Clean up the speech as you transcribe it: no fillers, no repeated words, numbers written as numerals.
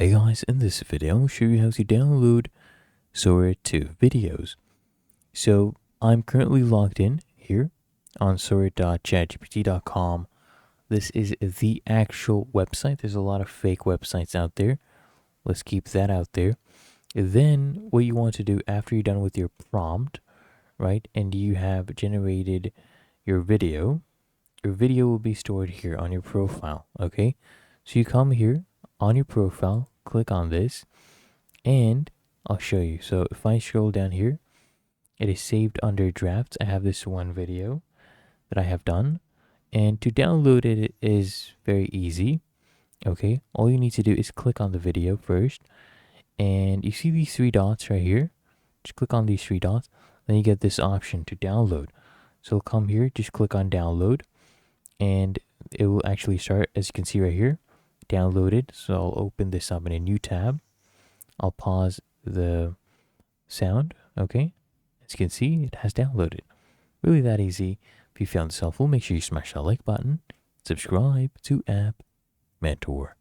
Hey guys, in this video I'll show you how to download Sora 2 videos. So I'm currently logged in here on sora.chatgpt.com. This is the actual website. There's a lot of fake websites out there. Let's keep that out there. Then what you want to do after you're done with your prompt, right, and you have generated your video will be stored here on your profile, okay? So you come here on your profile, click on this, and I'll show you. So if I scroll down here, it is saved under drafts. I have this one video that I have done, and to download it is very easy. Okay, all you need to do is click on the video first, and you see these three dots right here. Just click on these three dots, then you get this option to download. So come here, just click on download, and it will actually start, as you can see right here, downloaded. So I'll open this up in a new tab. I'll pause the sound. Okay, as you can see, it has downloaded. Really that easy. If you found this helpful, make sure you smash that like button, subscribe to App Mentor.